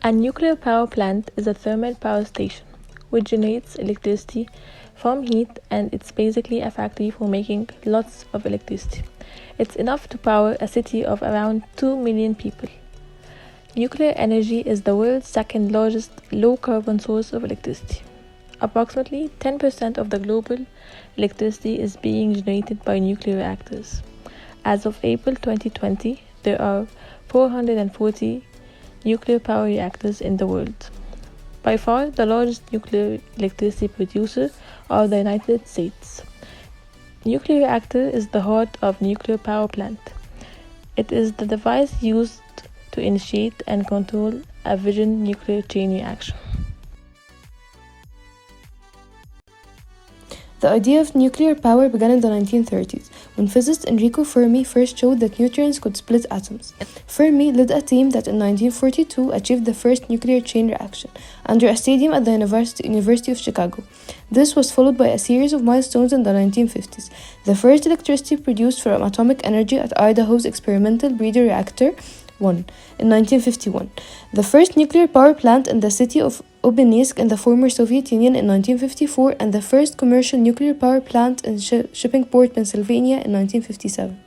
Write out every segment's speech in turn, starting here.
A nuclear power plant is a thermal power station which generates electricity from heat, and it's basically a factory for making lots of electricity. It's enough to power a city of around 2 million people. Nuclear energy is the world's second largest low carbon source of electricity. Approximately 10% of the global electricity is being generated by nuclear reactors. As of April 2020, there are 440 nuclear power reactors in the world. By far, the largest nuclear electricity producer are the United States. Nuclear reactor is the heart of nuclear power plant. It is the device used to initiate and control a fission nuclear chain reaction. The idea of nuclear power began in the 1930s, when physicist Enrico Fermi first showed that neutrons could split atoms. Fermi led a team that in 1942 achieved the first nuclear chain reaction under a stadium at the University of Chicago. This was followed by a series of milestones in the 1950s. The first electricity produced from atomic energy at Idaho's experimental breeder reactor 1 in 1951. The first nuclear power plant in the city of Obninsk in the former Soviet Union in 1954, and the first commercial nuclear power plant in Shippingport, Pennsylvania in 1957.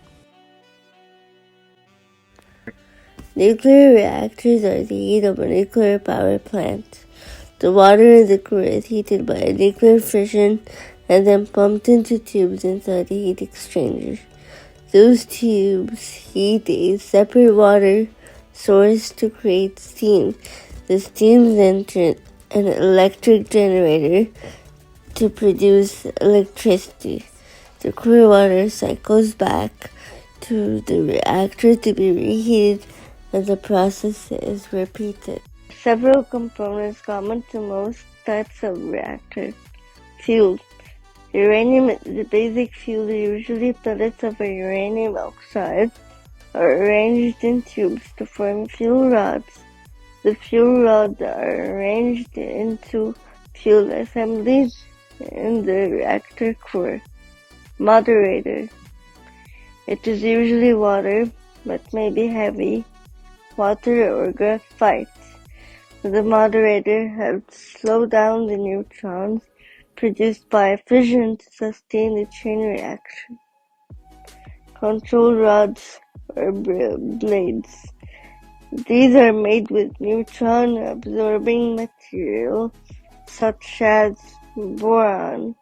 Nuclear reactors are the heat of a nuclear power plant. The water in the core is heated by a nuclear fission and then pumped into tubes inside the heat exchanger. Those tubes heat a separate water source to create steam. The steam then turns an electric generator to produce electricity. The cooler water cycles back to the reactor to be reheated, and the process is repeated. Several components common to most types of reactor. Fuel. Uranium is the basic fuel. Usually pellets of a uranium oxide are arranged in tubes to form fuel rods. The fuel rods are arranged into fuel assemblies in the reactor core. Moderator. It is usually water, but may be heavy, water or graphite. The moderator helps slow down the neutrons produced by fission to sustain the chain reaction. Control rods or blades. These are made with neutron-absorbing material such as boron.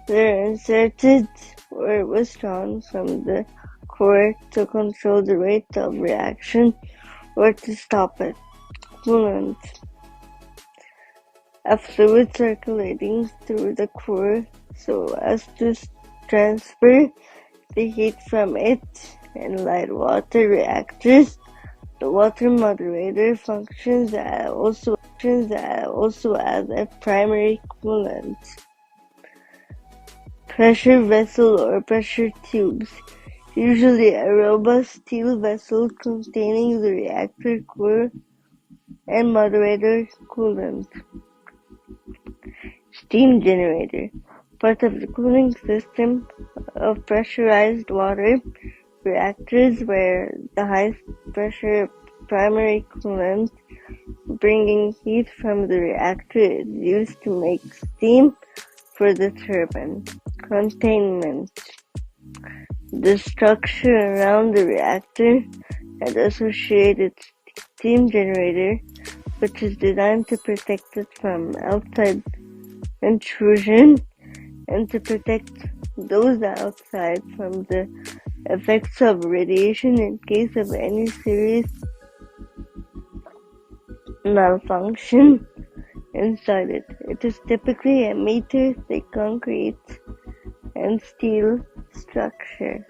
They're inserted or withdrawn from the core to control the rate of reaction or to stop it. Coolant. A fluid circulating through the core so as to transfer the heat from it in light water reactors. The water moderator functions also as a primary coolant. Pressure vessel or pressure tubes. Usually a robust steel vessel containing the reactor core and moderator coolant. Steam generator. Part of the cooling system of pressurized water reactors where the high pressure primary coolant bringing heat from the reactor is used to make steam for the turbine. Containment. The structure around the reactor and associated steam generator, which is designed to protect it from outside intrusion and to protect those outside from the effects of radiation in case of any serious malfunction inside it. It is typically a meter-thick concrete and steel structure.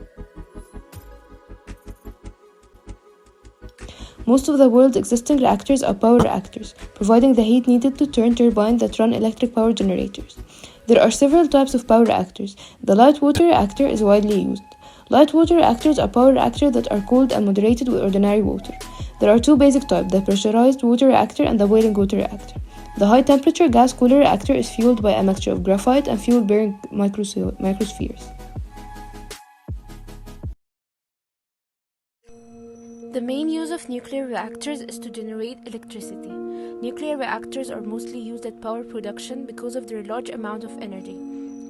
Most of the world's existing reactors are power reactors, providing the heat needed to turn turbines that run electric power generators. There are several types of power reactors. The light water reactor is widely used. Light water reactors are power reactors that are cooled and moderated with ordinary water. There are two basic types, the pressurized water reactor and the boiling water reactor. The high-temperature gas cooler reactor is fueled by a mixture of graphite and fuel-bearing microspheres. The main use of nuclear reactors is to generate electricity. Nuclear reactors are mostly used at power production because of their large amount of energy,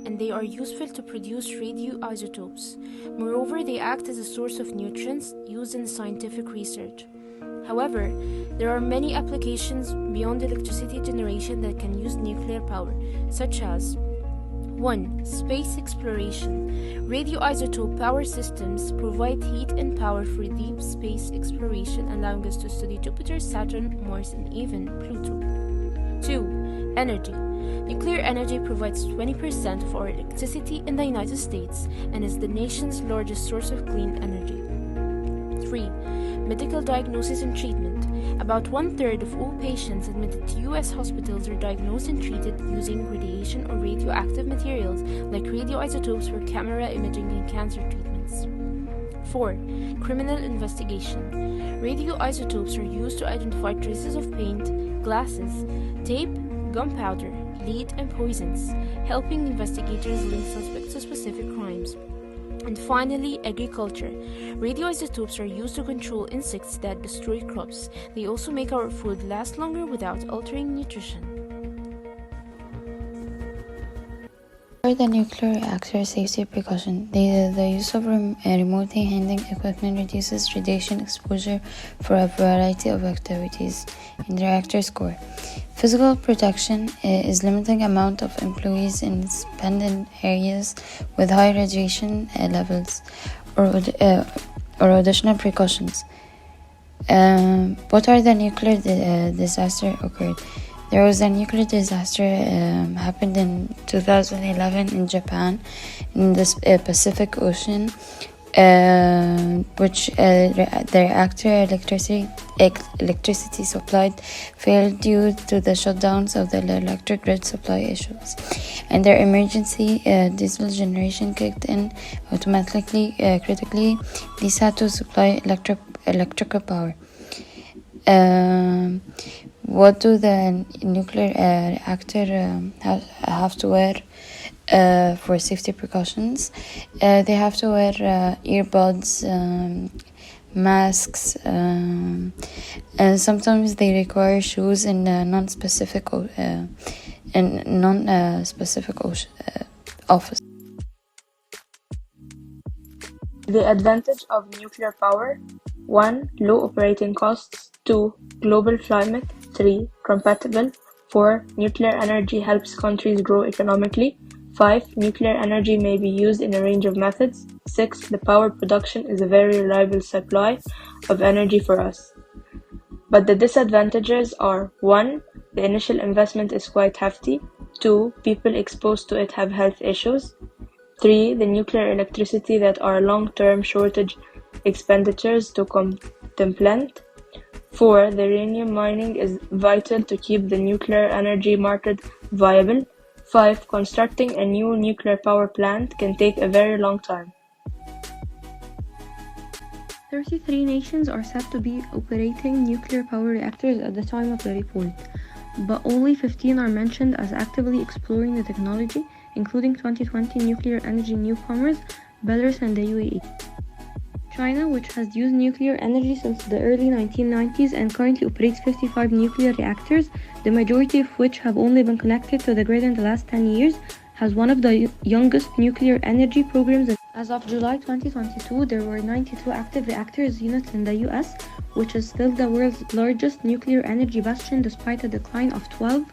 and they are useful to produce radioisotopes. Moreover, they act as a source of nutrients used in scientific research. However, there are many applications beyond electricity generation that can use nuclear power, such as 1. Space exploration. Radioisotope power systems provide heat and power for deep space exploration, allowing us to study Jupiter, Saturn, Mars, and even Pluto. 2. Energy. Nuclear energy provides 20% of our electricity in the United States and is the nation's largest source of clean energy. 3. Medical diagnosis and treatment. About 1/3 of all patients admitted to U.S. hospitals are diagnosed and treated using radiation or radioactive materials like radioisotopes for camera imaging and cancer treatments. 4. Criminal investigation. Radioisotopes are used to identify traces of paint, glasses, tape, gunpowder, lead, and poisons, helping investigators link suspects to specific crimes. And finally, agriculture. Radioisotopes are used to control insects that destroy crops. They also make our food last longer without altering nutrition. For the nuclear reactor safety precaution, the use of remotely handling equipment reduces radiation exposure for a variety of activities in the reactor's core. Physical protection is limiting amount of employees in suspended areas with high radiation levels or additional precautions. What are the nuclear disaster occurred? There was a nuclear disaster happened in 2011 in Japan in the Pacific Ocean, which the reactor electricity supplied failed due to the shutdowns of the electric grid supply issues, and their emergency diesel generation kicked in automatically. Critically, these had to supply electrical power. What do the nuclear reactor have to wear for safety precautions? They have to wear earbuds, masks, and sometimes they require shoes in non-specific office. The advantage of nuclear power: 1. Low operating costs. 2. Global climate. 3. Compatible. 4. Nuclear energy helps countries grow economically. 5. Nuclear energy may be used in a range of methods. 6. The power production is a very reliable supply of energy for us. But the disadvantages are: 1. The initial investment is quite hefty. 2. People exposed to it have health issues. 3. The nuclear electricity that are long-term shortage expenditures to contemplate. 4. The uranium mining is vital to keep the nuclear energy market viable. 5. Constructing a new nuclear power plant can take a very long time. 33 nations are said to be operating nuclear power reactors at the time of the report, but only 15 are mentioned as actively exploring the technology, including 2020 nuclear energy newcomers, Belarus and the UAE. China, which has used nuclear energy since the early 1990s and currently operates 55 nuclear reactors, the majority of which have only been connected to the grid in the last 10 years, has one of the youngest nuclear energy programs. As of July 2022, there were 92 active reactors units in the US, which is still the world's largest nuclear energy bastion despite a decline of 12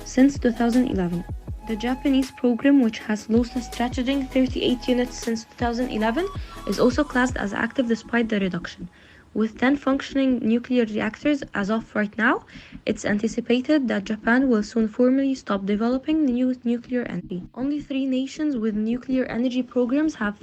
since 2011. The Japanese program, which has lost a strategic 38 units since 2011, is also classed as active despite the reduction. With 10 functioning nuclear reactors as of right now, it's anticipated that Japan will soon formally stop developing new nuclear energy. Only 3 nations with nuclear energy programs have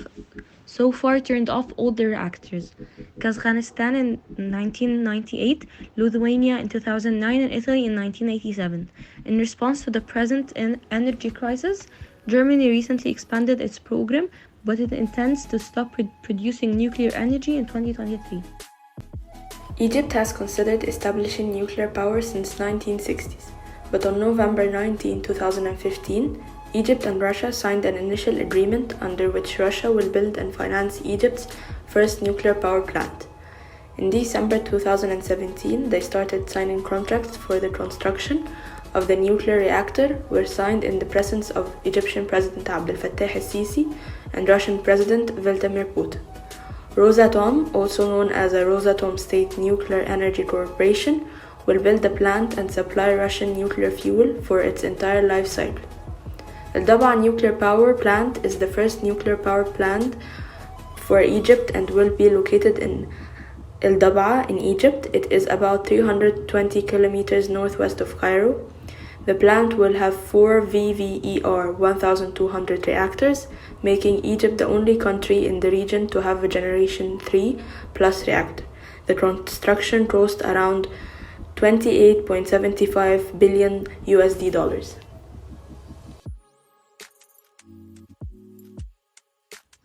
so far turned off all their reactors: Kazakhstan in 1998, Lithuania in 2009, and Italy in 1987. In response to the present energy crisis, Germany recently expanded its program, but it intends to stop producing nuclear energy in 2023. Egypt has considered establishing nuclear power since 1960s, but on November 19, 2015, Egypt and Russia signed an initial agreement under which Russia will build and finance Egypt's first nuclear power plant. In December 2017, they started signing contracts for the construction of the nuclear reactor were signed in the presence of Egyptian President Abdel Fattah el-Sisi and Russian President Vladimir Putin. Rosatom, also known as a Rosatom State Nuclear Energy Corporation, will build the plant and supply Russian nuclear fuel for its entire life cycle. El Dab'a nuclear power plant is the first nuclear power plant for Egypt and will be located in El Dab'a in Egypt. It is about 320 kilometers northwest of Cairo. The plant will have 4 VVER 1200 reactors, making Egypt the only country in the region to have a Generation 3 plus reactor. The construction cost around $28.75 billion.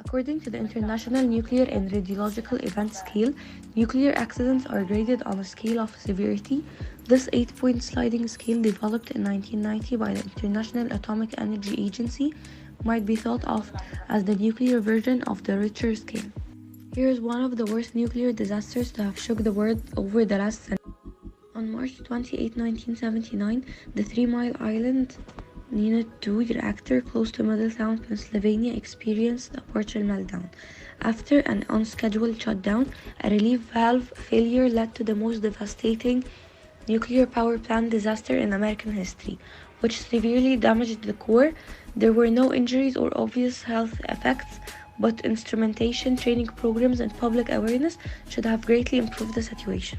According to the International Nuclear and Radiological Event Scale, nuclear accidents are graded on a scale of severity. This 8-point sliding scale, developed in 1990 by the International Atomic Energy Agency, might be thought of as the nuclear version of the Richter scale. Here is one of the worst nuclear disasters to have shook the world over the last century. On March 28, 1979, the 3 Mile Island Unit 2 reactor close to Middletown, Pennsylvania experienced a partial meltdown. After an unscheduled shutdown, a relief valve failure led to the most devastating nuclear power plant disaster in American history, which severely damaged the core. There were no injuries or obvious health effects, but instrumentation, training programs, and public awareness should have greatly improved the situation.